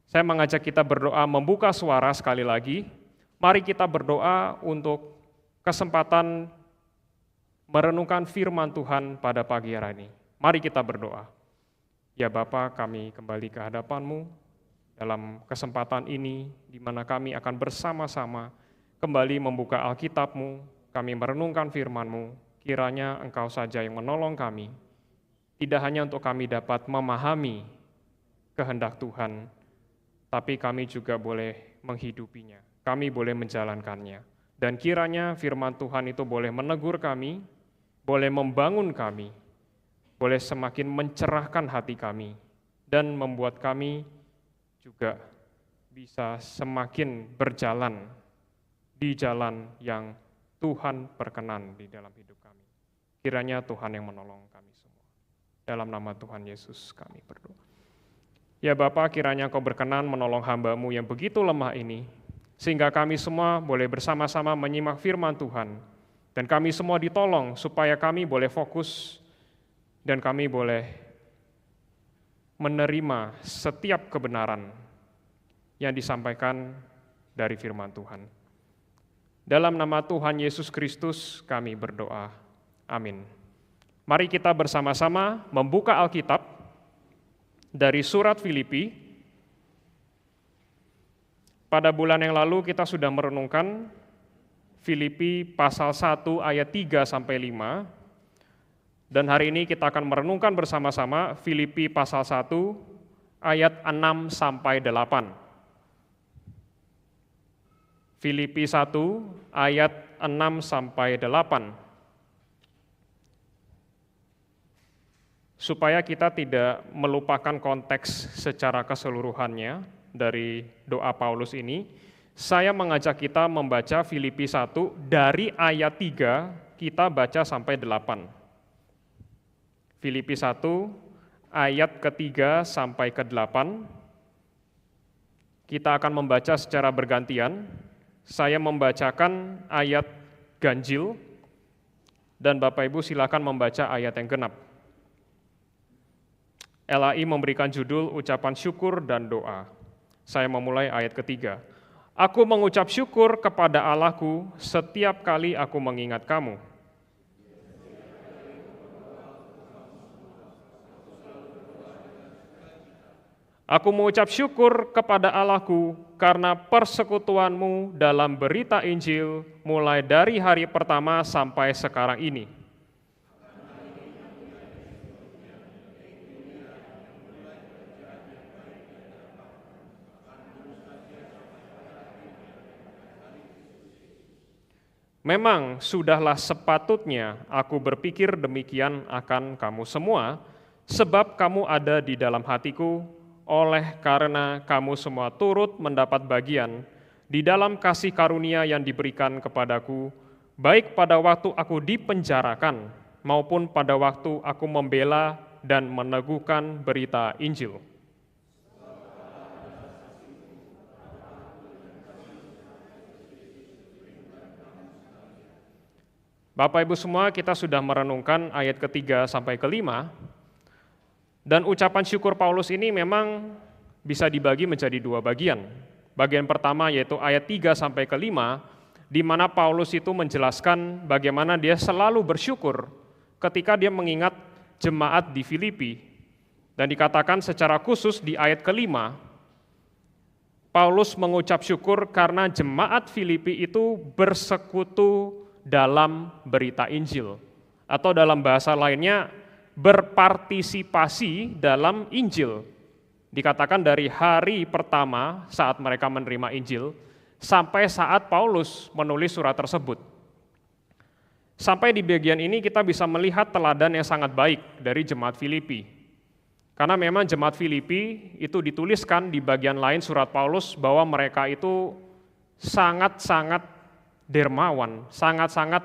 Saya mengajak kita berdoa membuka suara sekali lagi. Mari kita berdoa untuk kesempatan merenungkan firman Tuhan pada pagi hari ini. Mari kita berdoa. Ya Bapa, kami kembali ke hadapan-Mu dalam kesempatan ini, di mana kami akan bersama-sama kembali membuka Alkitab-Mu, kami merenungkan firman-Mu, kiranya Engkau saja yang menolong kami, tidak hanya untuk kami dapat memahami kehendak Tuhan, tapi kami juga boleh menghidupinya, kami boleh menjalankannya. Dan kiranya firman Tuhan itu boleh menegur kami, boleh membangun kami, boleh semakin mencerahkan hati kami, dan membuat kami juga bisa semakin berjalan di jalan yang Tuhan berkenan di dalam hidup kami. Kiranya Tuhan yang menolong kami semua. Dalam nama Tuhan Yesus kami berdoa. Ya Bapa, kiranya Kau berkenan menolong hamba-Mu yang begitu lemah ini, sehingga kami semua boleh bersama-sama menyimak firman Tuhan, dan kami semua ditolong supaya kami boleh fokus, dan kami boleh menerima setiap kebenaran yang disampaikan dari firman Tuhan. Dalam nama Tuhan Yesus Kristus kami berdoa. Amin. Mari kita bersama-sama membuka Alkitab dari surat Filipi. Pada bulan yang lalu kita sudah merenungkan Filipi pasal 1 ayat 3 sampai 5. Dan hari ini kita akan merenungkan bersama-sama Filipi pasal 1 ayat 6 sampai 8. Filipi 1 ayat 6 sampai 8. Supaya kita tidak melupakan konteks secara keseluruhannya dari doa Paulus ini, saya mengajak kita membaca Filipi 1 dari ayat 3 kita baca sampai 8. Filipi 1 ayat ketiga sampai ke-8. Kita akan membaca secara bergantian. Saya membacakan ayat ganjil, dan Bapak Ibu silakan membaca ayat yang genap. LAI memberikan judul ucapan syukur dan doa. Saya memulai ayat ketiga. Aku mengucap syukur kepada Allahku setiap kali aku mengingat kamu. Aku mengucap syukur kepada Allahku karena persekutuanmu dalam berita Injil mulai dari hari pertama sampai sekarang ini. Memang sudahlah sepatutnya aku berpikir demikian akan kamu semua, sebab kamu ada di dalam hatiku, oleh karena kamu semua turut mendapat bagian di dalam kasih karunia yang diberikan kepadaku, baik pada waktu aku dipenjarakan maupun pada waktu aku membela dan meneguhkan berita Injil. Bapak Ibu semua, kita sudah merenungkan ayat ketiga sampai kelima. Dan ucapan syukur Paulus ini memang bisa dibagi menjadi dua bagian. Bagian pertama yaitu ayat 3 sampai ke 5, di mana Paulus itu menjelaskan bagaimana dia selalu bersyukur ketika dia mengingat jemaat di Filipi. Dan dikatakan secara khusus di ayat ke-5, Paulus mengucap syukur karena jemaat Filipi itu bersekutu dalam berita Injil. Atau dalam bahasa lainnya, berpartisipasi dalam Injil. Dikatakan dari hari pertama saat mereka menerima Injil sampai saat Paulus menulis surat tersebut. Sampai di bagian ini kita bisa melihat teladan yang sangat baik dari jemaat Filipi. Karena memang jemaat Filipi itu dituliskan di bagian lain surat Paulus bahwa mereka itu sangat-sangat dermawan, sangat-sangat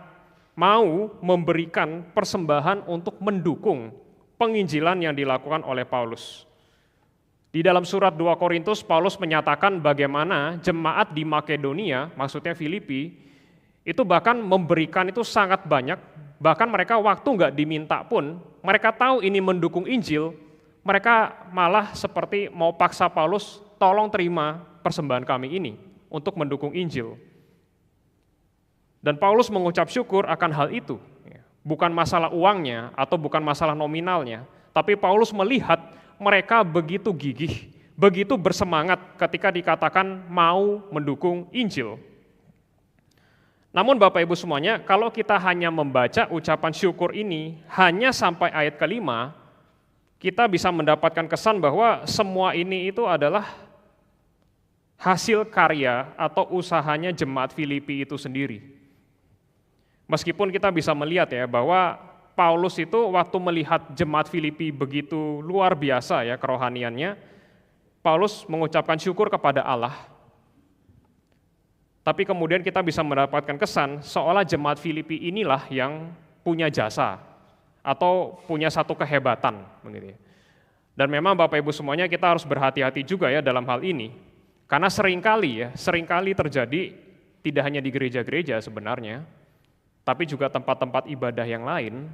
mau memberikan persembahan untuk mendukung penginjilan yang dilakukan oleh Paulus. Di dalam surat 2 Korintus, Paulus menyatakan bagaimana jemaat di Makedonia, maksudnya Filipi, itu bahkan memberikan itu sangat banyak, bahkan mereka waktu nggak diminta pun, mereka tahu ini mendukung Injil, mereka malah seperti mau paksa Paulus tolong terima persembahan kami ini untuk mendukung Injil. Dan Paulus mengucap syukur akan hal itu. Bukan masalah uangnya atau bukan masalah nominalnya, tapi Paulus melihat mereka begitu gigih, begitu bersemangat ketika dikatakan mau mendukung Injil. Namun Bapak Ibu semuanya, kalau kita hanya membaca ucapan syukur ini hanya sampai ayat kelima, kita bisa mendapatkan kesan bahwa semua ini itu adalah hasil karya atau usahanya jemaat Filipi itu sendiri. Meskipun kita bisa melihat ya bahwa Paulus itu waktu melihat jemaat Filipi begitu luar biasa ya kerohaniannya, Paulus mengucapkan syukur kepada Allah. Tapi kemudian kita bisa mendapatkan kesan seolah jemaat Filipi inilah yang punya jasa atau punya satu kehebatan begitu ya. Dan memang Bapak Ibu semuanya kita harus berhati-hati juga ya dalam hal ini. Karena seringkali terjadi tidak hanya di gereja-gereja sebenarnya, tapi juga tempat-tempat ibadah yang lain,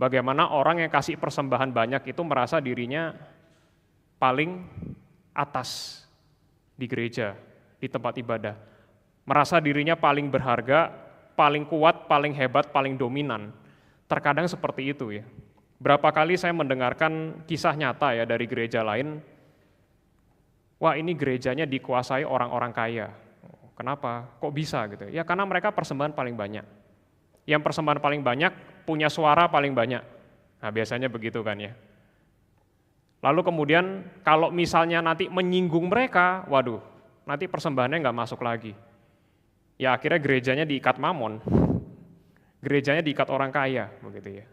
bagaimana orang yang kasih persembahan banyak itu merasa dirinya paling atas di gereja, di tempat ibadah. Merasa dirinya paling berharga, paling kuat, paling hebat, paling dominan. Terkadang seperti itu ya. Berapa kali saya mendengarkan kisah nyata ya dari gereja lain, wah ini gerejanya dikuasai orang-orang kaya. Kenapa? Kok bisa gitu? Ya karena mereka persembahan paling banyak. Yang persembahan paling banyak, punya suara paling banyak. Nah biasanya begitu kan ya. Lalu kemudian kalau misalnya nanti menyinggung mereka, waduh, nanti persembahannya nggak masuk lagi. Ya akhirnya gerejanya diikat mamon, gerejanya diikat orang kaya, begitu ya.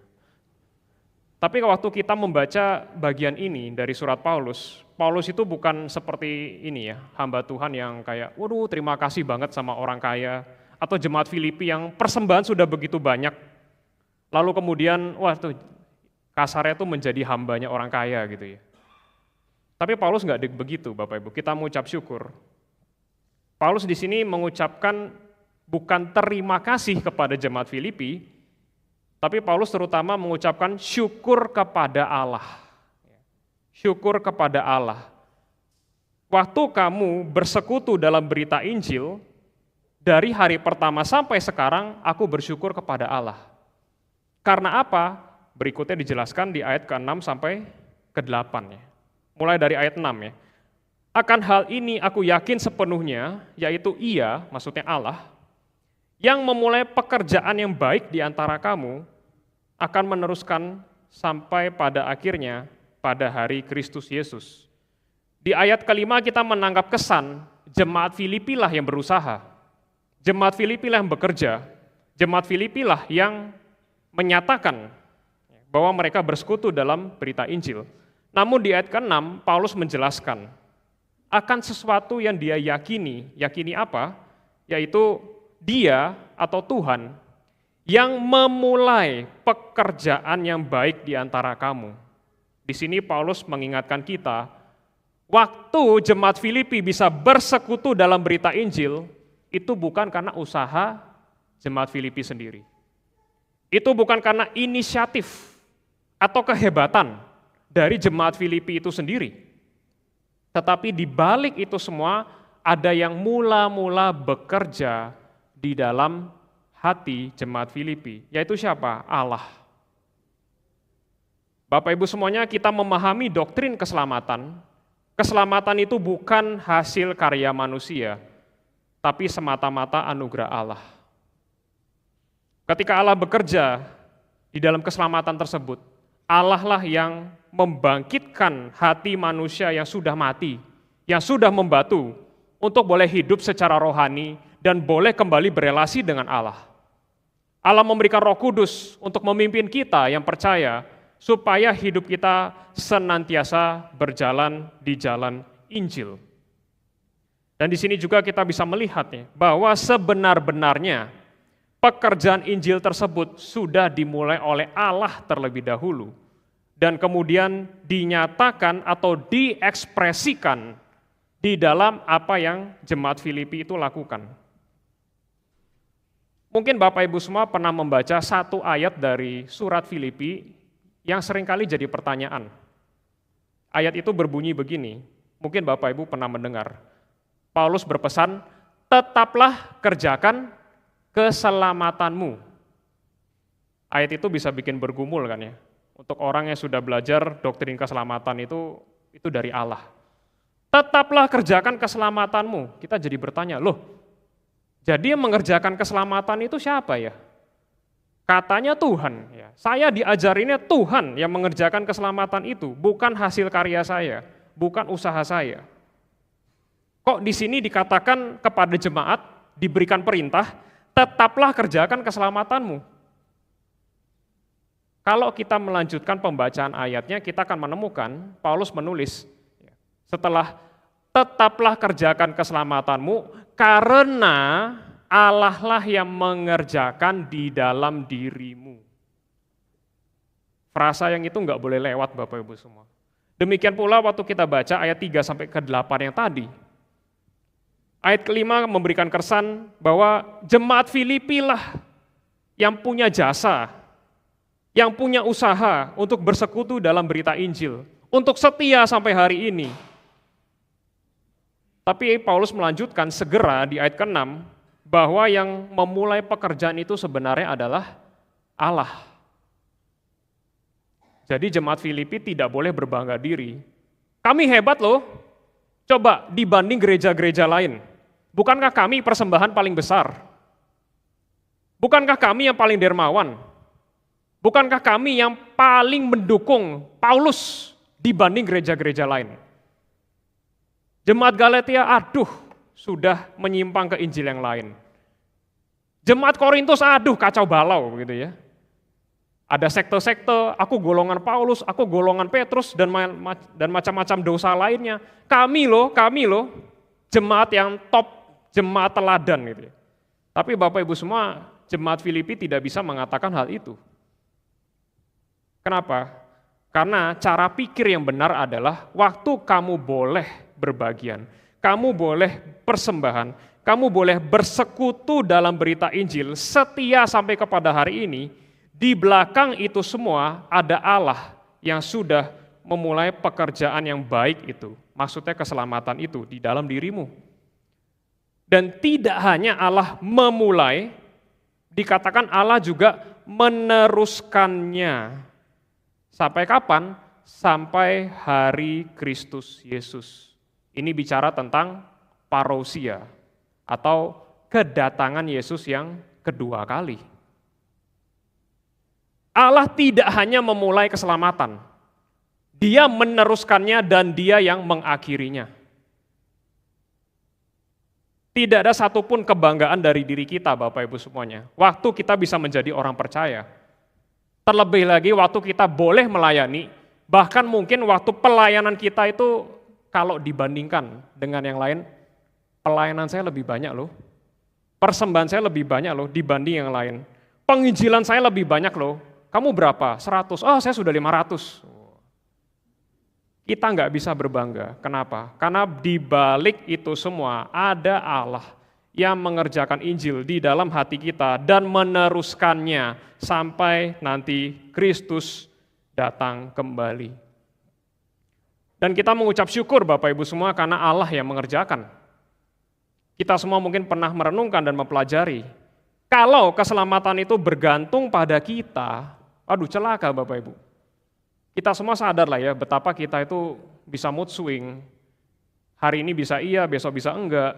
Tapi waktu kita membaca bagian ini dari surat Paulus, Paulus itu bukan seperti ini ya, hamba Tuhan yang kayak, waduh terima kasih banget sama orang kaya, atau jemaat Filipi yang persembahan sudah begitu banyak, lalu kemudian, wah tuh kasarnya tuh menjadi hambanya orang kaya gitu ya. Tapi Paulus nggak begitu Bapak Ibu, kita mengucap syukur. Paulus di sini mengucapkan bukan terima kasih kepada jemaat Filipi, tapi Paulus terutama mengucapkan syukur kepada Allah. Syukur kepada Allah. Waktu kamu bersekutu dalam berita Injil, dari hari pertama sampai sekarang, aku bersyukur kepada Allah. Karena apa? Berikutnya dijelaskan di ayat ke-6 sampai ke-8. Ya. Mulai dari ayat 6 ya. Akan hal ini aku yakin sepenuhnya, yaitu Ia, maksudnya Allah, yang memulai pekerjaan yang baik di antara kamu, akan meneruskan sampai pada akhirnya pada hari Kristus Yesus. Di ayat kelima kita menangkap kesan, jemaat Filipi lah yang berusaha. Jemaat Filipi lah yang bekerja, jemaat Filipi lah yang menyatakan bahwa mereka bersekutu dalam berita Injil. Namun di ayat ke-6, Paulus menjelaskan akan sesuatu yang dia yakini. Yakini apa? Yaitu dia atau Tuhan yang memulai pekerjaan yang baik di antara kamu. Di sini Paulus mengingatkan kita, waktu jemaat Filipi bisa bersekutu dalam berita Injil, itu bukan karena usaha jemaat Filipi sendiri. Itu bukan karena inisiatif atau kehebatan dari jemaat Filipi itu sendiri. Tetapi di balik itu semua ada yang mula-mula bekerja di dalam hati jemaat Filipi. Yaitu siapa? Allah. Bapak Ibu semuanya, kita memahami doktrin keselamatan. Keselamatan itu bukan hasil karya manusia, tapi semata-mata anugerah Allah. Ketika Allah bekerja di dalam keselamatan tersebut, Allah lah yang membangkitkan hati manusia yang sudah mati, yang sudah membatu, untuk boleh hidup secara rohani dan boleh kembali berelasi dengan Allah. Allah memberikan Roh Kudus untuk memimpin kita yang percaya, supaya hidup kita senantiasa berjalan di jalan Injil. Dan di sini juga kita bisa melihat bahwa sebenar-benarnya pekerjaan Injil tersebut sudah dimulai oleh Allah terlebih dahulu dan kemudian dinyatakan atau diekspresikan di dalam apa yang jemaat Filipi itu lakukan. Mungkin Bapak Ibu semua pernah membaca satu ayat dari surat Filipi yang seringkali jadi pertanyaan. Ayat itu berbunyi begini, Mungkin Bapak Ibu pernah mendengar. Paulus berpesan, tetaplah kerjakan keselamatanmu. Ayat itu bisa bikin bergumul kan ya. Untuk orang yang sudah belajar doktrin keselamatan itu dari Allah. Tetaplah kerjakan keselamatanmu. Kita jadi bertanya, loh, jadi yang mengerjakan keselamatan itu siapa ya? Katanya Tuhan. Ya. Saya diajarinnya Tuhan yang mengerjakan keselamatan itu, bukan hasil karya saya, bukan usaha saya. Kok di sini dikatakan kepada jemaat, diberikan perintah, tetaplah kerjakan keselamatanmu. Kalau kita melanjutkan pembacaan ayatnya, kita akan menemukan Paulus menulis, setelah tetaplah kerjakan keselamatanmu, karena Allah lah yang mengerjakan di dalam dirimu. Frasa yang itu nggak boleh lewat Bapak Ibu semua. Demikian pula waktu kita baca ayat 3 sampai ke 8 yang tadi. Ayat kelima memberikan kesan bahwa jemaat Filipi lah yang punya jasa, yang punya usaha untuk bersekutu dalam berita Injil, untuk setia sampai hari ini. Tapi Paulus melanjutkan segera di ayat ke-6 bahwa yang memulai pekerjaan itu sebenarnya adalah Allah. Jadi jemaat Filipi tidak boleh berbangga diri. Kami hebat loh, coba dibanding gereja-gereja lain. Bukankah kami persembahan paling besar? Bukankah kami yang paling dermawan? Bukankah kami yang paling mendukung Paulus dibanding gereja-gereja lain? Jemaat Galatia, aduh, sudah menyimpang ke Injil yang lain. Jemaat Korintus, aduh, kacau balau, gitu ya. Ada sekte-sekte, aku golongan Paulus, aku golongan Petrus, dan macam-macam dosa lainnya. Kami loh, jemaat yang top, jemaat teladan, gitu ya. Tapi Bapak Ibu semua, jemaat Filipi tidak bisa mengatakan hal itu. Kenapa? Karena cara pikir yang benar adalah waktu kamu boleh berbagian, kamu boleh persembahan, kamu boleh bersekutu dalam berita Injil, setia sampai kepada hari ini, di belakang itu semua ada Allah yang sudah memulai pekerjaan yang baik itu, maksudnya keselamatan itu di dalam dirimu. Dan tidak hanya Allah memulai, dikatakan Allah juga meneruskannya. Sampai kapan? Sampai hari Kristus Yesus. Ini bicara tentang parousia atau kedatangan Yesus yang kedua kali. Allah tidak hanya memulai keselamatan, Dia meneruskannya dan Dia yang mengakhirinya. Tidak ada satupun kebanggaan dari diri kita, Bapak Ibu semuanya, waktu kita bisa menjadi orang percaya. Terlebih lagi waktu kita boleh melayani, bahkan mungkin waktu pelayanan kita itu kalau dibandingkan dengan yang lain, pelayanan saya lebih banyak loh. Persembahan saya lebih banyak loh dibanding yang lain. Penginjilan saya lebih banyak loh. Kamu berapa? 100. Oh, saya sudah 500. Kita nggak bisa berbangga. Kenapa? Karena di balik itu semua ada Allah yang mengerjakan Injil di dalam hati kita dan meneruskannya sampai nanti Kristus datang kembali. Dan kita mengucap syukur Bapak Ibu semua karena Allah yang mengerjakan. Kita semua mungkin pernah merenungkan dan mempelajari. Kalau keselamatan itu bergantung pada kita, aduh celaka Bapak Ibu. Kita semua sadar lah ya betapa kita itu bisa mood swing. Hari ini bisa iya, besok bisa enggak.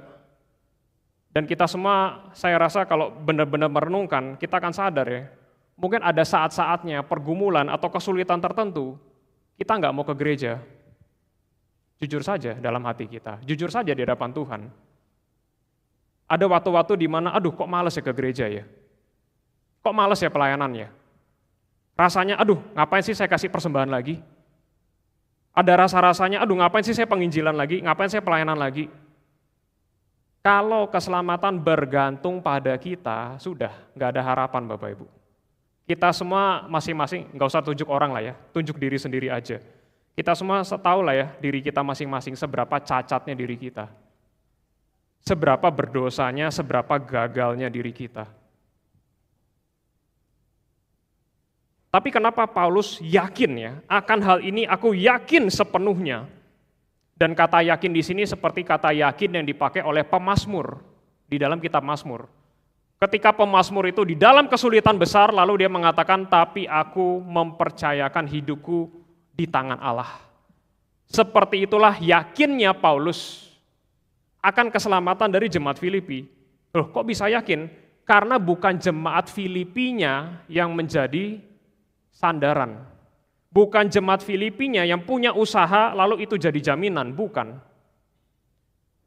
Dan kita semua saya rasa kalau benar-benar merenungkan, kita akan sadar ya. Mungkin ada saat-saatnya pergumulan atau kesulitan tertentu, kita nggak mau ke gereja. Jujur saja dalam hati kita, jujur saja di hadapan Tuhan. Ada waktu-waktu di mana, aduh kok males ya ke gereja ya? Kok males ya pelayanannya? Rasanya, aduh ngapain sih saya kasih persembahan lagi? Ada rasa-rasanya, aduh ngapain sih saya penginjilan lagi? Ngapain saya pelayanan lagi? Kalau keselamatan bergantung pada kita, sudah nggak ada harapan Bapak Ibu. Kita semua masing-masing, nggak usah tunjuk orang lah ya, tunjuk diri sendiri aja. Kita semua tahu lah ya diri kita masing-masing, seberapa cacatnya diri kita. Seberapa berdosanya, seberapa gagalnya diri kita. Tapi kenapa Paulus yakin ya, akan hal ini aku yakin sepenuhnya. Dan kata yakin di sini seperti kata yakin yang dipakai oleh pemazmur di dalam kitab Mazmur. Ketika pemazmur itu di dalam kesulitan besar, lalu dia mengatakan, tapi aku mempercayakan hidupku di tangan Allah. Seperti itulah yakinnya Paulus akan keselamatan dari jemaat Filipi. Loh, kok bisa yakin? Karena bukan jemaat Filipinya yang menjadi sandaran. Bukan jemaat Filipinya yang punya usaha lalu itu jadi jaminan, bukan.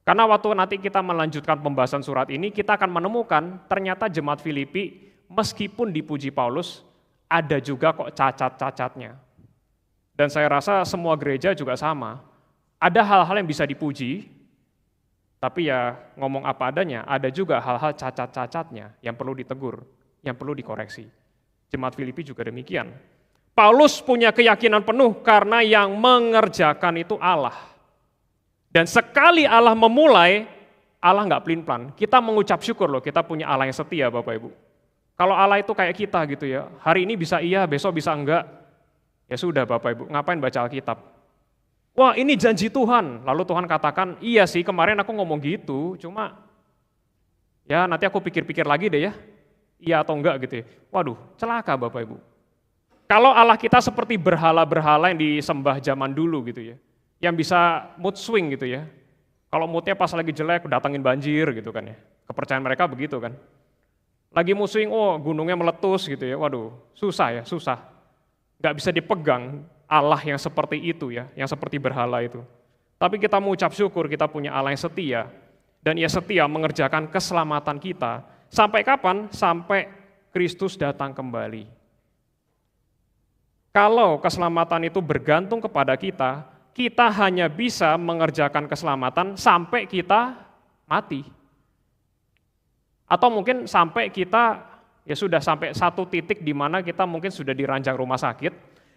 Karena waktu nanti kita melanjutkan pembahasan surat ini, kita akan menemukan ternyata jemaat Filipi meskipun dipuji Paulus, ada juga kok cacat-cacatnya. Dan saya rasa semua gereja juga sama. Ada hal-hal yang bisa dipuji, tapi ya ngomong apa adanya, ada juga hal-hal cacat-cacatnya yang perlu ditegur, yang perlu dikoreksi. Jemaat Filipi juga demikian. Paulus punya keyakinan penuh karena yang mengerjakan itu Allah. Dan sekali Allah memulai, Allah nggak pelin-pelan. Kita mengucap syukur loh, kita punya Allah yang setia Bapak Ibu. Kalau Allah itu kayak kita gitu ya, hari ini bisa iya, besok bisa enggak. Ya sudah Bapak Ibu, ngapain baca Alkitab? Wah ini janji Tuhan, lalu Tuhan katakan, iya sih kemarin aku ngomong gitu, cuma ya nanti aku pikir-pikir lagi deh ya, iya atau enggak gitu ya. Waduh, celaka Bapak Ibu. Kalau Allah kita seperti berhala-berhala yang disembah zaman dulu gitu ya, yang bisa mood swing gitu ya. Kalau moodnya pas lagi jelek, datangin banjir gitu kan ya. Kepercayaan mereka begitu kan. Lagi mood swing, oh gunungnya meletus gitu ya, waduh susah ya, susah. Nggak bisa dipegang Allah yang seperti itu ya, yang seperti berhala itu. Tapi kita mengucap syukur kita punya Allah yang setia, dan Ia setia mengerjakan keselamatan kita. Sampai kapan? Sampai Kristus datang kembali. Kalau keselamatan itu bergantung kepada kita, kita hanya bisa mengerjakan keselamatan sampai kita mati. Atau mungkin sampai kita, ya sudah sampai satu titik di mana kita mungkin sudah di ranjang rumah sakit,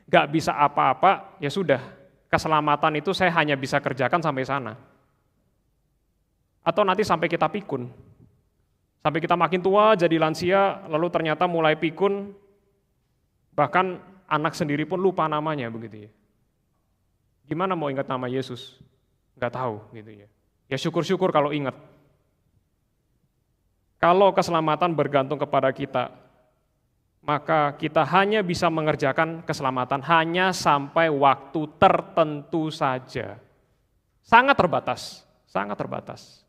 gak bisa apa-apa, ya sudah, keselamatan itu saya hanya bisa kerjakan sampai sana. Atau nanti sampai kita pikun. Sampai kita makin tua, jadi lansia, lalu ternyata mulai pikun, bahkan anak sendiri pun lupa namanya begitu ya. Gimana mau ingat nama Yesus? Nggak tahu gitu ya. Ya syukur-syukur kalau ingat. Kalau keselamatan bergantung kepada kita, maka kita hanya bisa mengerjakan keselamatan hanya sampai waktu tertentu saja. Sangat terbatas, sangat terbatas.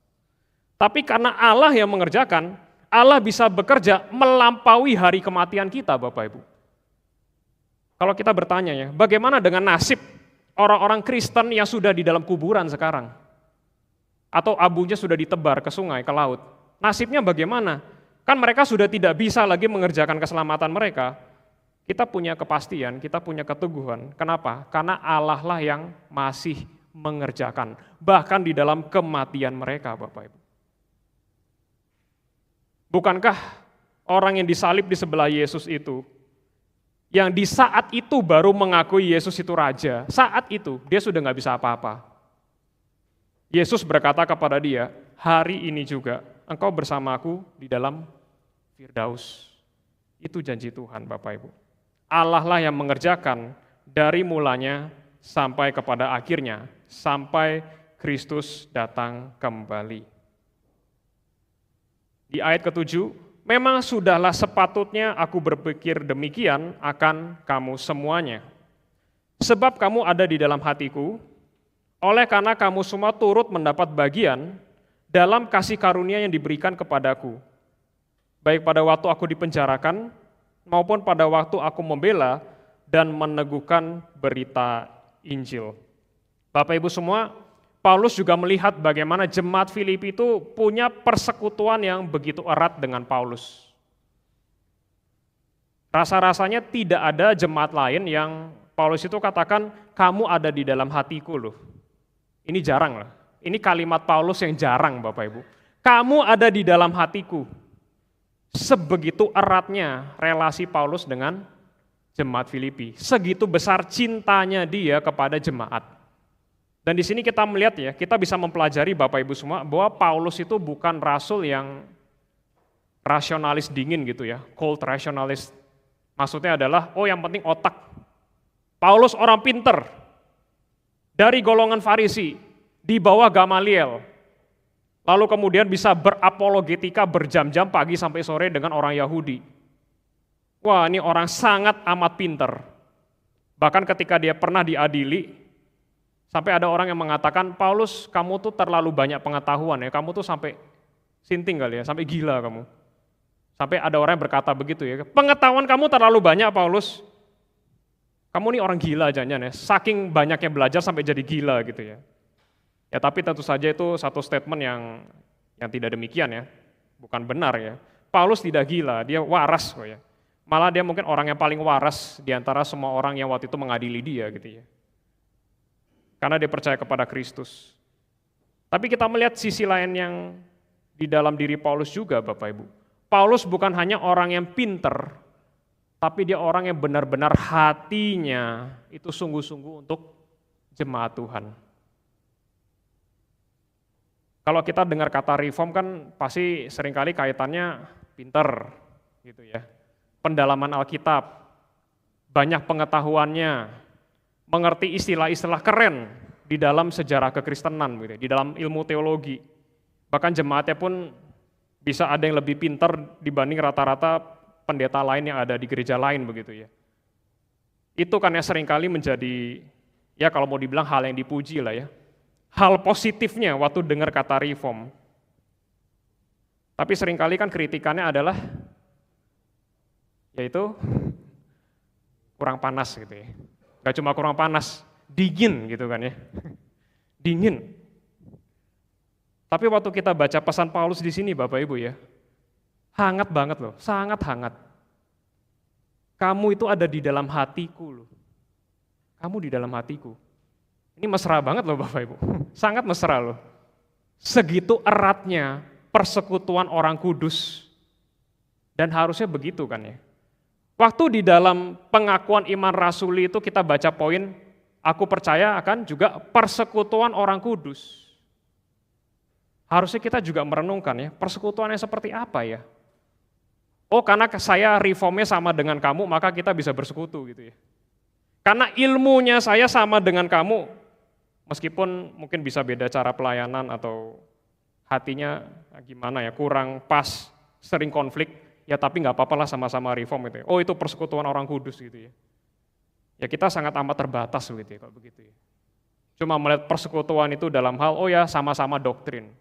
Tapi karena Allah yang mengerjakan, Allah bisa bekerja melampaui hari kematian kita Bapak Ibu. Kalau kita bertanya ya, bagaimana dengan nasib orang-orang Kristen yang sudah di dalam kuburan sekarang? Atau abunya sudah ditebar ke sungai, ke laut. Nasibnya bagaimana? Kan mereka sudah tidak bisa lagi mengerjakan keselamatan mereka. Kita punya kepastian, kita punya keteguhan. Kenapa? Karena Allah lah yang masih mengerjakan. Bahkan di dalam kematian mereka, Bapak Ibu. Bukankah orang yang disalib di sebelah Yesus itu, yang di saat itu baru mengakui Yesus itu Raja, saat itu dia sudah nggak bisa apa-apa. Yesus berkata kepada dia, hari ini juga engkau bersamaku di dalam Firdaus. Itu janji Tuhan Bapak Ibu. Allah lah yang mengerjakan dari mulanya sampai kepada akhirnya, sampai Kristus datang kembali. Di ayat ke-7, memang sudahlah sepatutnya aku berpikir demikian akan kamu semuanya. Sebab kamu ada di dalam hatiku, oleh karena kamu semua turut mendapat bagian dalam kasih karunia yang diberikan kepadaku. Baik pada waktu aku dipenjarakan, maupun pada waktu aku membela dan meneguhkan berita Injil. Bapak Ibu semua, Paulus juga melihat bagaimana jemaat Filipi itu punya persekutuan yang begitu erat dengan Paulus. Rasa-rasanya tidak ada jemaat lain yang Paulus itu katakan, kamu ada di dalam hatiku loh. Ini jarang lah. Ini kalimat Paulus yang jarang Bapak Ibu. Kamu ada di dalam hatiku. Sebegitu eratnya relasi Paulus dengan jemaat Filipi. Segitu besar cintanya dia kepada jemaat. Dan di sini kita melihat ya, kita bisa mempelajari Bapak Ibu semua bahwa Paulus itu bukan rasul yang rasionalis dingin gitu ya, cold rationalist. Maksudnya adalah, oh yang penting otak. Paulus orang pinter, dari golongan Farisi, di bawah Gamaliel. Lalu kemudian bisa berapologetika berjam-jam pagi sampai sore dengan orang Yahudi. Wah, ini orang sangat amat pinter. Bahkan ketika dia pernah diadili, sampai ada orang yang mengatakan, Paulus, kamu tuh terlalu banyak pengetahuan ya, kamu tuh sampai sinting kali ya, sampai gila kamu. Sampai ada orang yang berkata begitu ya, pengetahuan kamu terlalu banyak Paulus. Kamu nih orang gila jangan ya, saking banyaknya belajar sampai jadi gila gitu ya. Ya tapi tentu saja itu satu statement yang tidak demikian ya, bukan benar ya. Paulus tidak gila, dia waras kok ya. Malah dia mungkin orang yang paling waras di antara semua orang yang waktu itu mengadili dia gitu ya. Karena dia percaya kepada Kristus. Tapi kita melihat sisi lain yang di dalam diri Paulus juga Bapak Ibu. Paulus bukan hanya orang yang pinter, tapi dia orang yang benar-benar hatinya itu sungguh-sungguh untuk jemaat Tuhan. Kalau kita dengar kata reform kan pasti seringkali kaitannya pinter gitu ya. Pendalaman Alkitab, banyak pengetahuannya, mengerti istilah-istilah keren di dalam sejarah kekristenan, gitu, di dalam ilmu teologi. Bahkan jemaatnya pun bisa ada yang lebih pintar dibanding rata-rata pendeta lain yang ada di gereja lain begitu ya. Itu kan yang seringkali menjadi, ya kalau mau dibilang hal yang dipuji lah ya. Hal positifnya waktu dengar kata reform. Tapi seringkali kan kritikannya adalah, yaitu kurang panas gitu ya. Gak cuma kurang panas, dingin gitu kan ya. Dingin. Tapi waktu kita baca pesan Paulus di sini Bapak Ibu ya, hangat banget loh, sangat hangat. Kamu itu ada di dalam hatiku loh. Kamu di dalam hatiku. Ini mesra banget loh Bapak Ibu, sangat mesra loh. Segitu eratnya persekutuan orang kudus. Dan harusnya begitu kan ya. Waktu di dalam pengakuan iman rasuli itu kita baca poin, aku percaya akan juga persekutuan orang kudus. Harusnya kita juga merenungkan ya, persekutuannya seperti apa ya? Oh karena saya reformnya sama dengan kamu, maka kita bisa bersekutu gitu ya. Karena ilmunya saya sama dengan kamu, meskipun mungkin bisa beda cara pelayanan atau hatinya gimana ya, kurang pas, sering konflik, ya tapi nggak apa-apa lah sama-sama reform gitu ya. Oh itu persekutuan orang kudus gitu ya. Ya kita sangat amat terbatas gitu ya kalau begitu ya. Cuma melihat persekutuan itu dalam hal, oh ya sama-sama doktrin.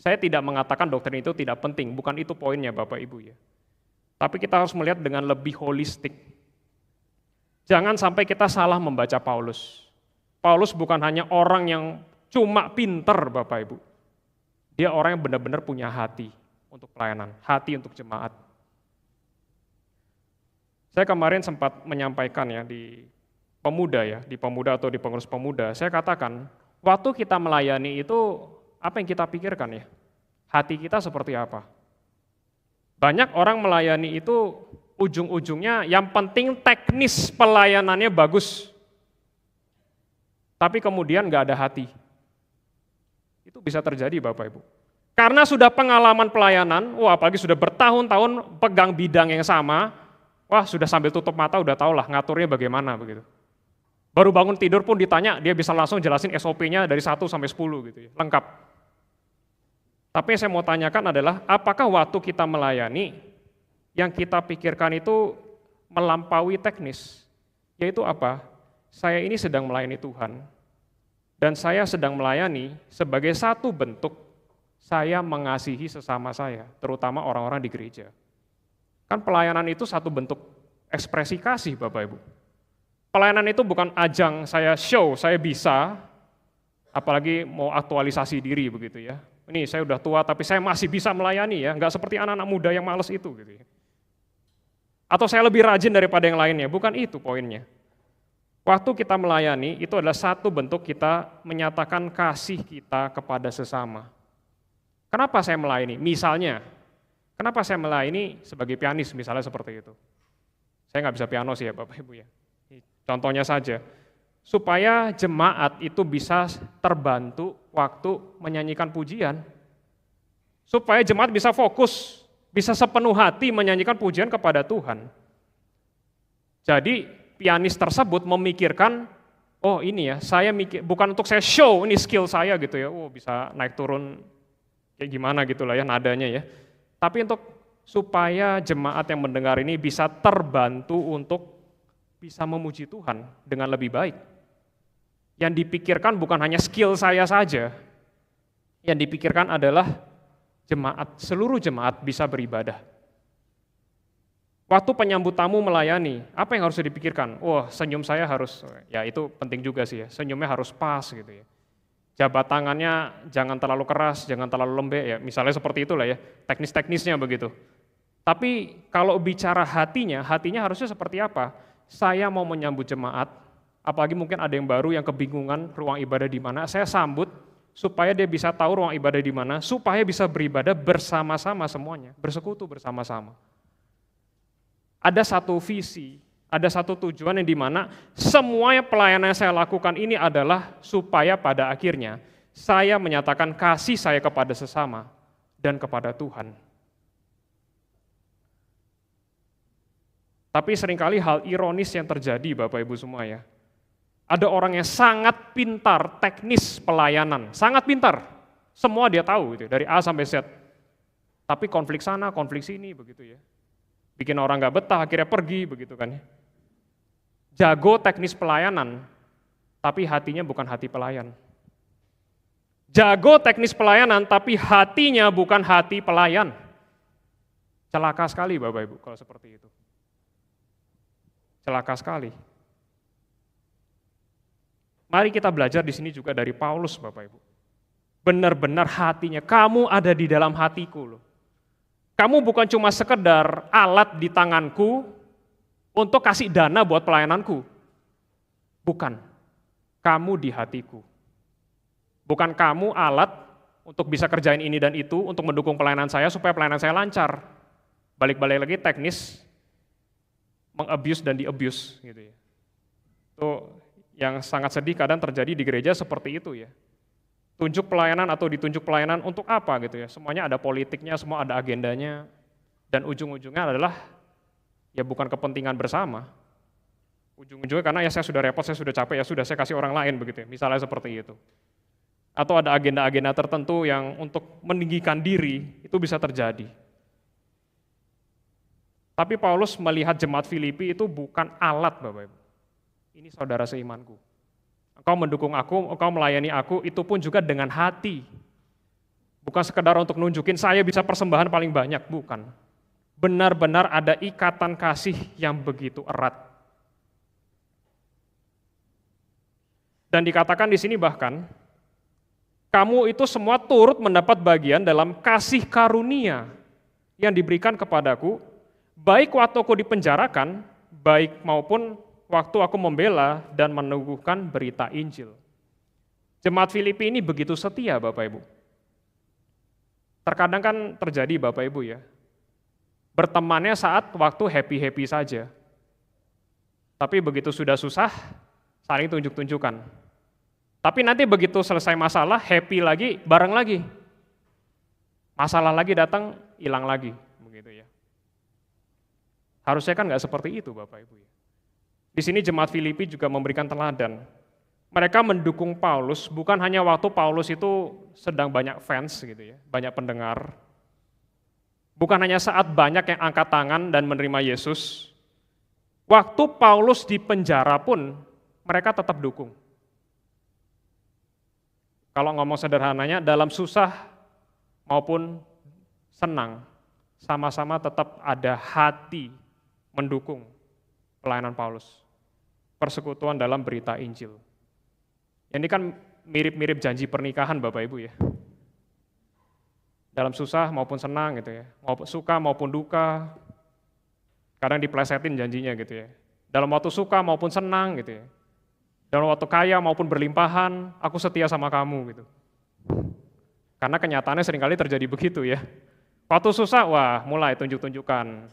Saya tidak mengatakan doktrin itu tidak penting, bukan itu poinnya Bapak Ibu ya. Tapi kita harus melihat dengan lebih holistik. Jangan sampai kita salah membaca Paulus. Paulus bukan hanya orang yang cuma pinter Bapak Ibu. Dia orang yang benar-benar punya hati untuk pelayanan, hati untuk jemaat. Saya kemarin sempat menyampaikan ya di pemuda ya, di pemuda atau di pengurus pemuda, saya katakan, waktu kita melayani itu apa yang kita pikirkan ya? Hati kita seperti apa? Banyak orang melayani itu ujung-ujungnya yang penting teknis pelayanannya bagus. Tapi kemudian nggak ada hati. Itu bisa terjadi Bapak Ibu. Karena sudah pengalaman pelayanan, wah apalagi sudah bertahun-tahun pegang bidang yang sama, wah sudah sambil tutup mata udah tahu lah ngaturnya bagaimana begitu. Baru bangun tidur pun ditanya, dia bisa langsung jelasin SOP-nya dari 1 sampai 10 gitu ya, lengkap. Tapi yang saya mau tanyakan adalah, apakah waktu kita melayani, yang kita pikirkan itu melampaui teknis? Yaitu apa? Saya ini sedang melayani Tuhan, dan saya sedang melayani sebagai satu bentuk saya mengasihi sesama saya, terutama orang-orang di gereja. Kan pelayanan itu satu bentuk ekspresi kasih Bapak Ibu. Pelayanan itu bukan ajang saya show, saya bisa, apalagi mau aktualisasi diri begitu ya. Ini saya udah tua tapi saya masih bisa melayani ya, nggak seperti anak-anak muda yang males itu gitu ya. Atau saya lebih rajin daripada yang lainnya, bukan itu poinnya. Waktu kita melayani itu adalah satu bentuk kita menyatakan kasih kita kepada sesama. Kenapa saya melayani? Misalnya, kenapa saya melayani sebagai pianis misalnya seperti itu? Saya nggak bisa piano sih ya Bapak Ibu ya. Contohnya saja, supaya jemaat itu bisa terbantu waktu menyanyikan pujian. Supaya jemaat bisa fokus, bisa sepenuh hati menyanyikan pujian kepada Tuhan. Jadi pianis tersebut memikirkan oh ini ya, saya mikir, bukan untuk saya show, ini skill saya gitu ya, bisa naik turun kayak gimana gitu lah ya nadanya ya. Tapi untuk supaya jemaat yang mendengar ini bisa terbantu untuk bisa memuji Tuhan dengan lebih baik. Yang dipikirkan bukan hanya skill saya saja, yang dipikirkan adalah jemaat, seluruh jemaat bisa beribadah. Waktu penyambut tamu melayani, apa yang harus dipikirkan? Senyum saya harus, ya itu penting juga sih ya, senyumnya harus pas gitu ya. Jabat tangannya jangan terlalu keras, jangan terlalu lembek ya, misalnya seperti itulah ya, teknis-teknisnya begitu. Tapi kalau bicara hatinya harusnya seperti apa? Saya mau menyambut jemaat, apalagi mungkin ada yang baru yang kebingungan ruang ibadah di mana, saya sambut supaya dia bisa tahu ruang ibadah di mana, supaya bisa beribadah bersama-sama semuanya, bersekutu bersama-sama. Ada satu visi, ada satu tujuan yang dimana semua pelayanan yang saya lakukan ini adalah supaya pada akhirnya saya menyatakan kasih saya kepada sesama dan kepada Tuhan. Tapi seringkali hal ironis yang terjadi Bapak Ibu semua ya. Ada orang yang sangat pintar teknis pelayanan, sangat pintar. Semua dia tahu gitu, dari A sampai Z. Tapi konflik sana, konflik sini begitu ya. Bikin orang nggak betah, akhirnya pergi, begitu kan ya. Jago teknis pelayanan, tapi hatinya bukan hati pelayan. Jago teknis pelayanan, tapi hatinya bukan hati pelayan. Celaka sekali Bapak Ibu kalau seperti itu. Celaka sekali. Mari kita belajar di sini juga dari Paulus Bapak Ibu. Benar-benar hatinya, kamu ada di dalam hatiku loh. Kamu bukan cuma sekedar alat di tanganku untuk kasih dana buat pelayananku. Bukan. Kamu di hatiku. Bukan kamu alat untuk bisa kerjain ini dan itu, untuk mendukung pelayanan saya supaya pelayanan saya lancar. Balik-balik lagi teknis, meng-abuse dan di-abuse. Gitu ya. Itu yang sangat sedih kadang terjadi di gereja seperti itu ya. Tunjuk pelayanan atau ditunjuk pelayanan untuk apa gitu ya. Semuanya ada politiknya, semua ada agendanya. Dan ujung-ujungnya adalah ya bukan kepentingan bersama. Ujung-ujungnya karena ya saya sudah repot, saya sudah capek, ya sudah saya kasih orang lain begitu ya. Misalnya seperti itu. Atau ada agenda-agenda tertentu yang untuk meninggikan diri, itu bisa terjadi. Tapi Paulus melihat jemaat Filipi itu bukan alat Bapak Ibu. Ini saudara seimanku. Engkau mendukung aku, engkau melayani aku, itu pun juga dengan hati. Bukan sekedar untuk nunjukin saya bisa persembahan paling banyak, bukan. Benar-benar ada ikatan kasih yang begitu erat. Dan dikatakan di sini bahkan, kamu itu semua turut mendapat bagian dalam kasih karunia yang diberikan kepadaku, baik waktu aku dipenjarakan, baik maupun waktu aku membela dan meneguhkan berita Injil. Jemaat Filipi ini begitu setia Bapak Ibu. Terkadang kan terjadi Bapak Ibu ya, bertemannya saat waktu happy-happy saja. Tapi begitu sudah susah, saling tunjuk-tunjukkan. Tapi nanti begitu selesai masalah, happy lagi, bareng lagi. Masalah lagi datang, hilang lagi. Begitu ya. Harusnya kan nggak seperti itu Bapak Ibu ya. Di sini jemaat Filipi juga memberikan teladan. Mereka mendukung Paulus bukan hanya waktu Paulus itu sedang banyak fans gitu ya, banyak pendengar. Bukan hanya saat banyak yang angkat tangan dan menerima Yesus. Waktu Paulus di penjara pun mereka tetap dukung. Kalau ngomong sederhananya, dalam susah maupun senang, sama-sama tetap ada hati mendukung pelayanan Paulus. Persekutuan dalam berita Injil. Ini kan mirip-mirip janji pernikahan Bapak Ibu ya. Dalam susah maupun senang gitu ya, maupun suka maupun duka, kadang diplesetin janjinya gitu ya. Dalam waktu suka maupun senang gitu ya. Dalam waktu kaya maupun berlimpahan, aku setia sama kamu gitu. Karena kenyataannya seringkali terjadi begitu ya. Waktu susah, wah mulai tunjuk-tunjukkan.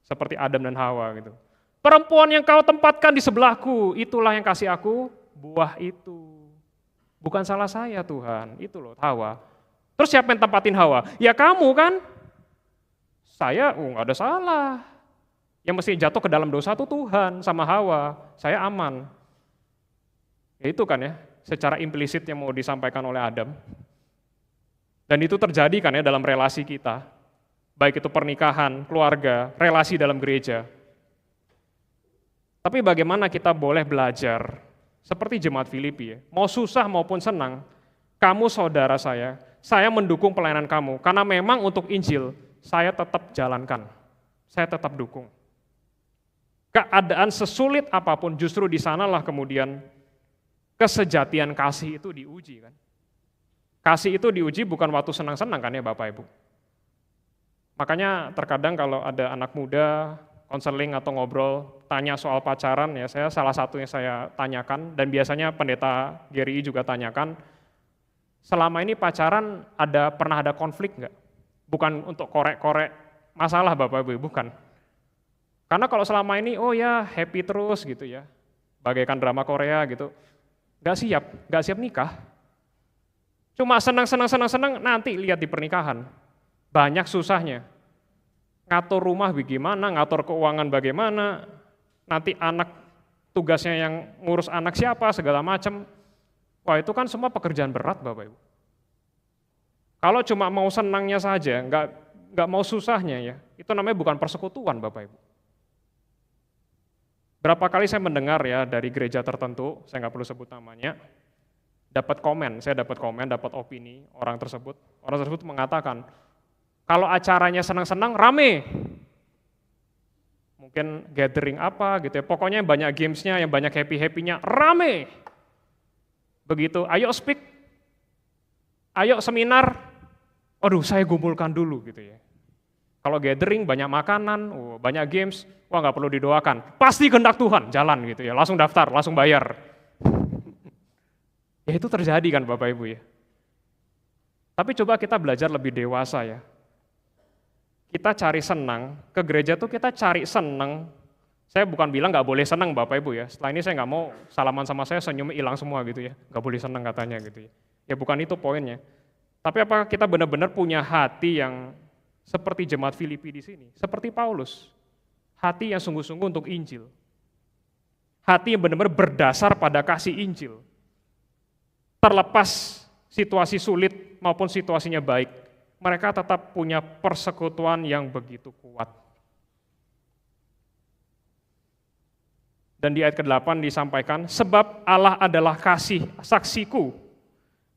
Seperti Adam dan Hawa gitu. Perempuan yang kau tempatkan di sebelahku, itulah yang kasih aku buah itu. Bukan salah saya Tuhan, itu loh Hawa. Terus siapa yang tempatin Hawa? Ya kamu kan? Saya nggak ada salah. Yang mesti jatuh ke dalam dosa itu Tuhan sama Hawa, saya aman. Ya itu kan ya, secara implisit yang mau disampaikan oleh Adam. Dan itu terjadi kan ya dalam relasi kita, baik itu pernikahan, keluarga, relasi dalam gereja. Tapi bagaimana kita boleh belajar, seperti jemaat Filipi ya, mau susah maupun senang, kamu saudara saya mendukung pelayanan kamu, karena memang untuk Injil, saya tetap jalankan, saya tetap dukung. Keadaan sesulit apapun, justru di sanalah kemudian kesejatian kasih itu diuji kan. Kasih itu diuji bukan waktu senang-senang kan ya Bapak Ibu. Makanya terkadang kalau ada anak muda, konseling atau ngobrol, tanya soal pacaran ya, saya salah satu yang saya tanyakan, dan biasanya pendeta GRI juga tanyakan, selama ini pacaran pernah ada konflik nggak? Bukan untuk korek-korek masalah Bapak Ibu, bukan. Karena kalau selama ini, oh ya happy terus gitu ya, bagaikan drama Korea gitu, nggak siap nikah. Cuma senang, nanti lihat di pernikahan, banyak susahnya. Ngatur rumah bagaimana, ngatur keuangan bagaimana, nanti anak tugasnya yang ngurus anak siapa, segala macam. Wah itu kan semua pekerjaan berat Bapak Ibu. Kalau cuma mau senangnya saja, nggak mau susahnya ya, itu namanya bukan persekutuan Bapak Ibu. Berapa kali saya mendengar ya dari gereja tertentu, saya nggak perlu sebut namanya, saya dapat komen, dapat opini orang tersebut mengatakan, kalau acaranya senang-senang, rame. Mungkin gathering apa gitu ya, pokoknya banyak gamesnya, yang banyak happy-happy-nya, rame. Begitu, ayo speak, ayo seminar, aduh saya gumulkan dulu gitu ya. Kalau gathering, banyak makanan, banyak games, wah nggak perlu didoakan, pasti kehendak Tuhan, jalan gitu ya, langsung daftar, langsung bayar. Ya itu terjadi kan Bapak Ibu ya. Tapi coba kita belajar lebih dewasa ya. Kita cari senang, ke gereja tuh kita cari senang. Saya bukan bilang nggak boleh senang Bapak Ibu ya. Setelah ini saya nggak mau salaman sama saya senyumnya hilang semua gitu ya. Nggak boleh senang katanya gitu ya. Ya bukan itu poinnya. Tapi apakah kita benar-benar punya hati yang seperti jemaat Filipi di sini? Seperti Paulus. Hati yang sungguh-sungguh untuk Injil. Hati yang benar-benar berdasar pada kasih Injil. Terlepas situasi sulit maupun situasinya baik, mereka tetap punya persekutuan yang begitu kuat. Dan di ayat ke-8 disampaikan, sebab Allah adalah kasih saksiku,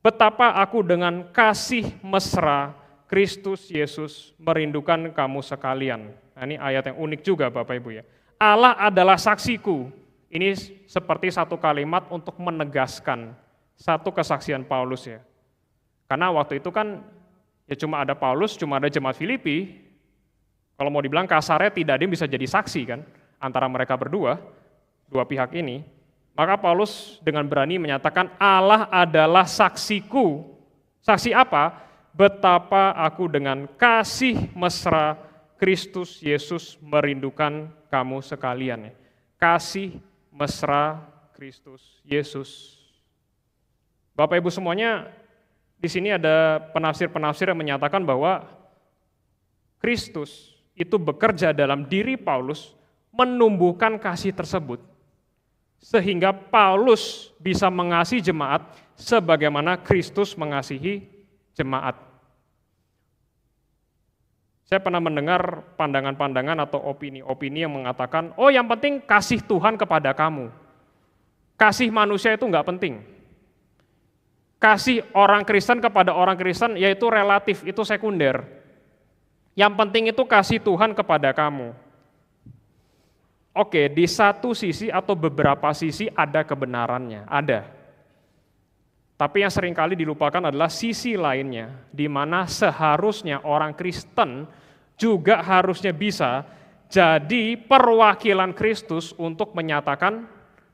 betapa aku dengan kasih mesra Kristus Yesus merindukan kamu sekalian. Nah, ini ayat yang unik juga Bapak Ibu ya. Allah adalah saksiku, ini seperti satu kalimat untuk menegaskan satu kesaksian Paulus ya. Karena waktu itu kan ya cuma ada Paulus, cuma ada jemaat Filipi. Kalau mau dibilang kasarnya tidak ada yang bisa jadi saksi kan antara mereka berdua, dua pihak ini. Maka Paulus dengan berani menyatakan Allah adalah saksiku. Saksi apa? Betapa aku dengan kasih mesra Kristus Yesus merindukan kamu sekalian ya. Kasih mesra Kristus Yesus. Bapak Ibu semuanya, di sini ada penafsir-penafsir yang menyatakan bahwa Kristus itu bekerja dalam diri Paulus menumbuhkan kasih tersebut, sehingga Paulus bisa mengasihi jemaat sebagaimana Kristus mengasihi jemaat. Saya pernah mendengar pandangan-pandangan atau opini-opini yang mengatakan, oh yang penting kasih Tuhan kepada kamu. Kasih manusia itu enggak penting. Kasih orang Kristen kepada orang Kristen yaitu relatif, itu sekunder. Yang penting itu kasih Tuhan kepada kamu. Oke, di satu sisi atau beberapa sisi ada kebenarannya, ada. Tapi yang seringkali dilupakan adalah sisi lainnya, di mana seharusnya orang Kristen juga harusnya bisa jadi perwakilan Kristus untuk menyatakan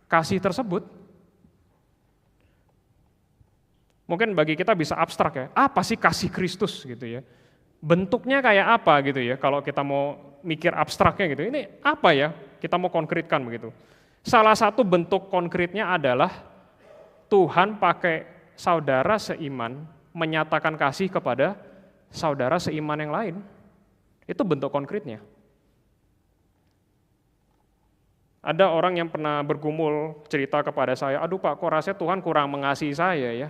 kasih tersebut. Mungkin bagi kita bisa abstrak ya, apa sih kasih Kristus gitu ya. Bentuknya kayak apa gitu ya, kalau kita mau mikir abstraknya gitu, ini apa ya, kita mau konkretkan begitu. Salah satu bentuk konkretnya adalah Tuhan pakai saudara seiman menyatakan kasih kepada saudara seiman yang lain. Itu bentuk konkretnya. Ada orang yang pernah bergumul cerita kepada saya, aduh Pak, kok rasanya Tuhan kurang mengasihi saya ya.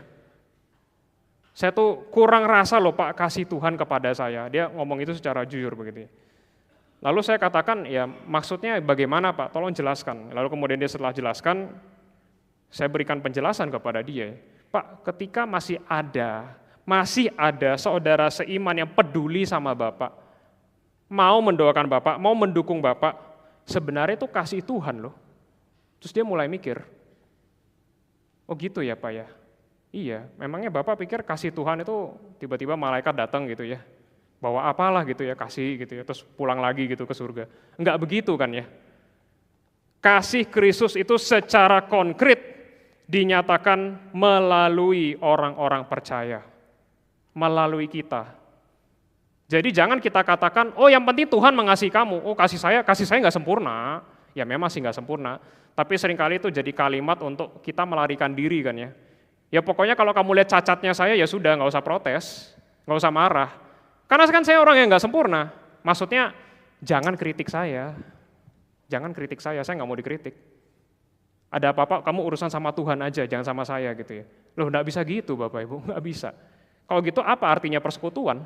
Saya tuh kurang rasa loh Pak kasih Tuhan kepada saya. Dia ngomong itu secara jujur begitu ya. Lalu saya katakan, ya maksudnya bagaimana Pak, tolong jelaskan. Lalu kemudian dia setelah jelaskan, saya berikan penjelasan kepada dia. Pak, ketika masih ada saudara seiman yang peduli sama Bapak, mau mendoakan Bapak, mau mendukung Bapak, sebenarnya itu kasih Tuhan loh. Terus dia mulai mikir, oh gitu ya Pak ya? Iya, memangnya Bapak pikir kasih Tuhan itu tiba-tiba malaikat datang gitu ya? Bawa apalah gitu ya, kasih gitu ya, terus pulang lagi gitu ke surga. Enggak begitu kan ya? Kasih Kristus itu secara konkret dinyatakan melalui orang-orang percaya, melalui kita. Jadi jangan kita katakan, oh yang penting Tuhan mengasihi kamu, oh kasih saya nggak sempurna. Ya memang sih nggak sempurna, tapi seringkali itu jadi kalimat untuk kita melarikan diri kan ya. Ya pokoknya kalau kamu lihat cacatnya saya ya sudah, nggak usah protes, nggak usah marah. Karena kan saya orang yang nggak sempurna. Maksudnya jangan kritik saya, saya nggak mau dikritik. Ada apa-apa kamu urusan sama Tuhan aja, jangan sama saya gitu ya. Loh nggak bisa gitu Bapak Ibu, nggak bisa. Kalau gitu apa artinya persekutuan?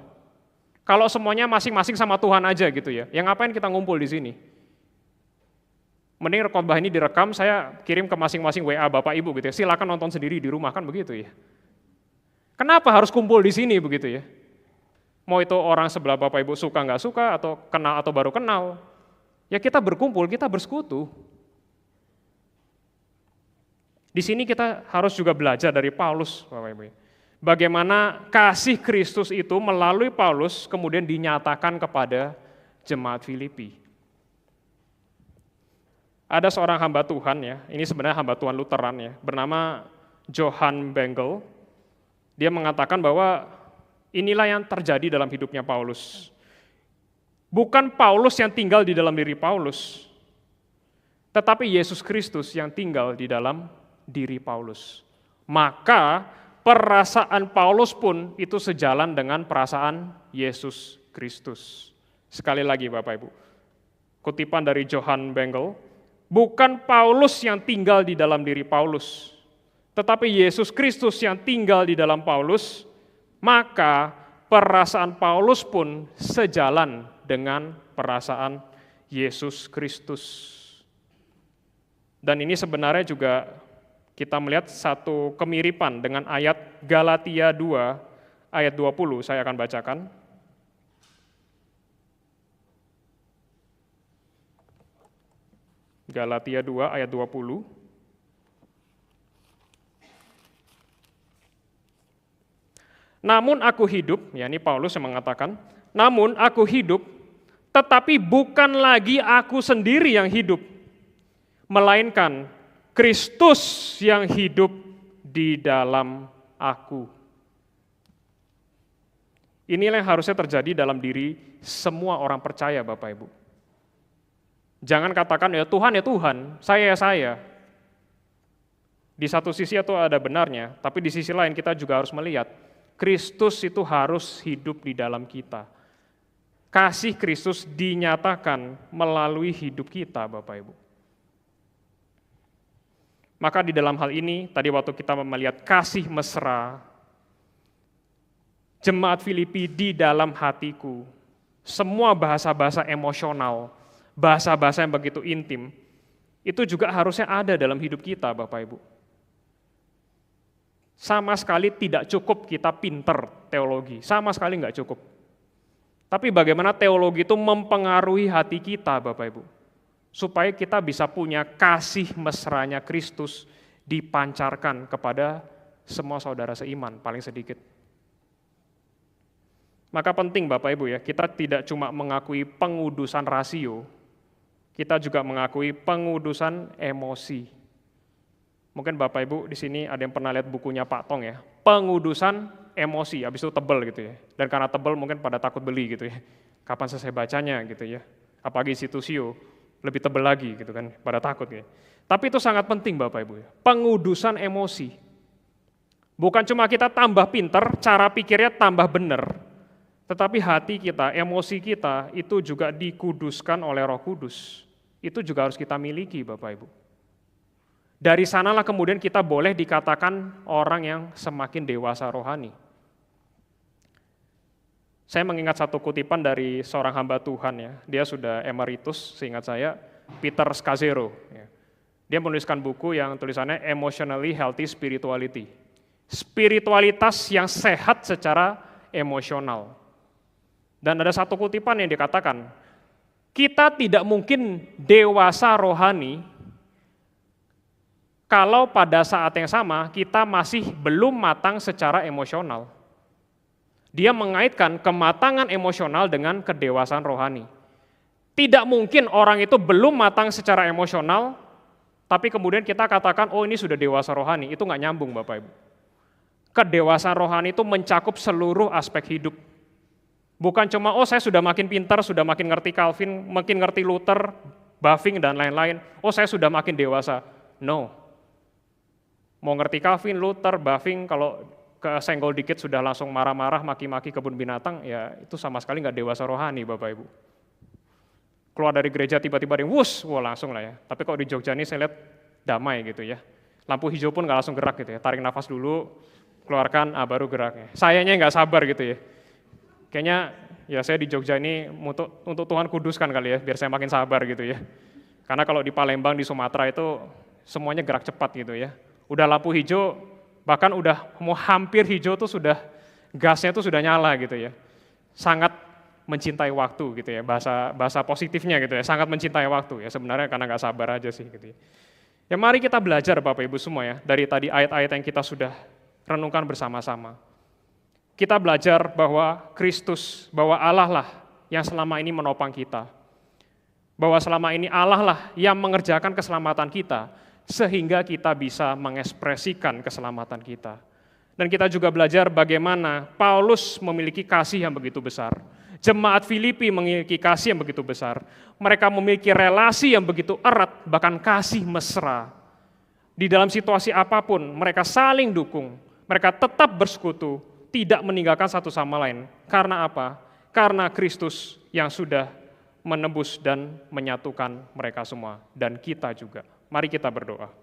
Kalau semuanya masing-masing sama Tuhan aja gitu ya, yang ngapain kita ngumpul di sini? Mending khotbah ini direkam, saya kirim ke masing-masing WA Bapak Ibu gitu ya, silakan nonton sendiri di rumah, kan begitu ya. Kenapa harus kumpul di sini begitu ya? Mau itu orang sebelah Bapak Ibu suka nggak suka, atau kenal atau baru kenal, ya kita berkumpul, kita bersekutu. Di sini kita harus juga belajar dari Paulus, Bapak Ibu. Bagaimana kasih Kristus itu melalui Paulus kemudian dinyatakan kepada jemaat Filipi. Ada seorang hamba Tuhan ya, ini sebenarnya hamba Tuhan Lutheran ya, bernama Johann Bengel. Dia mengatakan bahwa inilah yang terjadi dalam hidupnya Paulus. Bukan Paulus yang tinggal di dalam diri Paulus, tetapi Yesus Kristus yang tinggal di dalam diri Paulus. Maka perasaan Paulus pun itu sejalan dengan perasaan Yesus Kristus. Sekali lagi Bapak Ibu, kutipan dari Johann Bengel, bukan Paulus yang tinggal di dalam diri Paulus, tetapi Yesus Kristus yang tinggal di dalam Paulus, maka perasaan Paulus pun sejalan dengan perasaan Yesus Kristus. Dan ini sebenarnya juga kita melihat satu kemiripan dengan ayat Galatia 2 ayat 20, saya akan bacakan. Galatia 2 ayat 20. Namun aku hidup, ya ini Paulus yang mengatakan, namun aku hidup, tetapi bukan lagi aku sendiri yang hidup, melainkan Kristus yang hidup di dalam aku. Inilah yang harusnya terjadi dalam diri semua orang percaya Bapak Ibu. Jangan katakan ya Tuhan, saya ya saya. Di satu sisi itu ada benarnya, tapi di sisi lain kita juga harus melihat Kristus itu harus hidup di dalam kita. Kasih Kristus dinyatakan melalui hidup kita Bapak Ibu. Maka di dalam hal ini, tadi waktu kita melihat kasih mesra, jemaat Filipi di dalam hatiku, semua bahasa-bahasa emosional, bahasa-bahasa yang begitu intim, itu juga harusnya ada dalam hidup kita Bapak Ibu. Sama sekali tidak cukup kita pinter teologi, sama sekali nggak cukup. Tapi bagaimana teologi itu mempengaruhi hati kita Bapak Ibu, supaya kita bisa punya kasih mesranya Kristus dipancarkan kepada semua saudara seiman, paling sedikit. Maka penting Bapak Ibu ya, kita tidak cuma mengakui pengudusan rasio, kita juga mengakui pengudusan emosi. Mungkin Bapak Ibu di sini ada yang pernah lihat bukunya Pak Tong ya, pengudusan emosi, habis itu tebel gitu ya. Dan karena tebel mungkin pada takut beli gitu ya. Kapan selesai bacanya gitu ya. Apalagi Institusio, lebih tebel lagi gitu kan, pada takut ya. Tapi itu sangat penting Bapak Ibu ya, pengudusan emosi. Bukan cuma kita tambah pinter, cara pikirnya tambah benar, tetapi hati kita, emosi kita itu juga dikuduskan oleh Roh Kudus. Itu juga harus kita miliki, Bapak Ibu. Dari sanalah kemudian kita boleh dikatakan orang yang semakin dewasa rohani. Saya mengingat satu kutipan dari seorang hamba Tuhan ya, dia sudah emeritus seingat saya, Peter Scazzero. Ya. Dia menuliskan buku yang tulisannya Emotionally Healthy Spirituality. Spiritualitas yang sehat secara emosional. Dan ada satu kutipan yang dikatakan, kita tidak mungkin dewasa rohani kalau pada saat yang sama kita masih belum matang secara emosional. Dia mengaitkan kematangan emosional dengan kedewasaan rohani. Tidak mungkin orang itu belum matang secara emosional, tapi kemudian kita katakan, oh ini sudah dewasa rohani. Itu nggak nyambung, Bapak Ibu. Kedewasaan rohani itu mencakup seluruh aspek hidup. Bukan cuma, oh saya sudah makin pintar, sudah makin ngerti Calvin, makin ngerti Luther, Bavinck, dan lain-lain. Oh saya sudah makin dewasa. No. Mau ngerti Calvin, Luther, Bavinck, kalau kesenggol dikit sudah langsung marah-marah, maki-maki kebun binatang, ya itu sama sekali nggak dewasa rohani, Bapak Ibu. Keluar dari gereja tiba-tiba wah langsung lah ya. Tapi kalau di Jogja ini saya lihat damai gitu ya. Lampu hijau pun nggak langsung gerak gitu ya. Tarik nafas dulu, keluarkan, baru gerak ya. Sayanya nggak sabar gitu ya. Kayaknya ya saya di Jogja ini untuk Tuhan kuduskan kali ya, biar saya makin sabar gitu ya. Karena kalau di Palembang, di Sumatera itu semuanya gerak cepat gitu ya. Udah lampu hijau, bahkan udah mau hampir hijau tuh sudah gasnya tuh sudah nyala gitu ya. Sangat mencintai waktu gitu ya, bahasa positifnya gitu ya, sangat mencintai waktu ya, sebenarnya karena nggak sabar aja sih gitu ya. Ya mari kita belajar Bapak Ibu semua ya, dari tadi ayat-ayat yang kita sudah renungkan bersama-sama. Kita belajar bahwa Kristus, bahwa Allah lah yang selama ini menopang kita. Bahwa selama ini Allah lah yang mengerjakan keselamatan kita, sehingga kita bisa mengekspresikan keselamatan kita. Dan kita juga belajar bagaimana Paulus memiliki kasih yang begitu besar. Jemaat Filipi memiliki kasih yang begitu besar. Mereka memiliki relasi yang begitu erat, bahkan kasih mesra. Di dalam situasi apapun, mereka saling dukung. Mereka tetap bersekutu, tidak meninggalkan satu sama lain. Karena apa? Karena Kristus yang sudah menebus dan menyatukan mereka semua. Dan kita juga. Mari kita berdoa.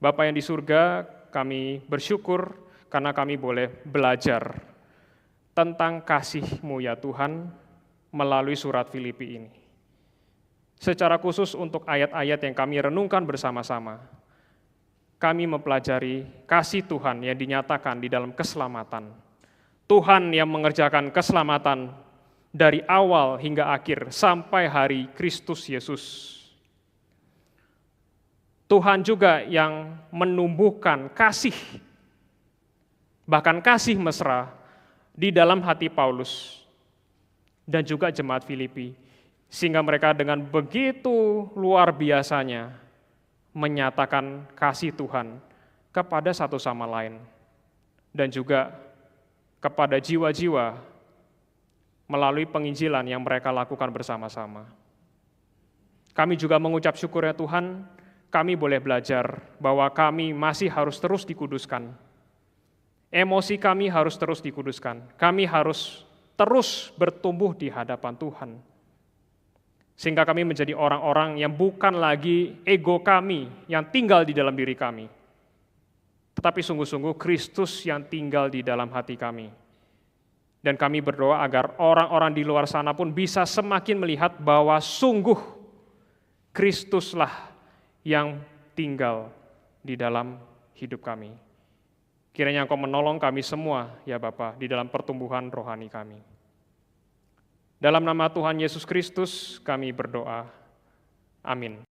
Bapa yang di surga, kami bersyukur karena kami boleh belajar tentang kasih-Mu ya Tuhan melalui surat Filipi ini. Secara khusus untuk ayat-ayat yang kami renungkan bersama-sama, kami mempelajari kasih Tuhan yang dinyatakan di dalam keselamatan. Tuhan yang mengerjakan keselamatan dari awal hingga akhir sampai hari Kristus Yesus. Tuhan juga yang menumbuhkan kasih, bahkan kasih mesra di dalam hati Paulus dan juga jemaat Filipi, sehingga mereka dengan begitu luar biasanya menyatakan kasih Tuhan kepada satu sama lain dan juga kepada jiwa-jiwa melalui penginjilan yang mereka lakukan bersama-sama. Kami juga mengucap syukur ya Tuhan, kami boleh belajar bahwa kami masih harus terus dikuduskan. Emosi kami harus terus dikuduskan. Kami harus terus bertumbuh di hadapan Tuhan. Sehingga kami menjadi orang-orang yang bukan lagi ego kami yang tinggal di dalam diri kami, tetapi sungguh-sungguh Kristus yang tinggal di dalam hati kami. Dan kami berdoa agar orang-orang di luar sana pun bisa semakin melihat bahwa sungguh Kristuslah yang tinggal di dalam hidup kami. Kiranya Engkau menolong kami semua ya Bapa di dalam pertumbuhan rohani kami. Dalam nama Tuhan Yesus Kristus kami berdoa. Amin.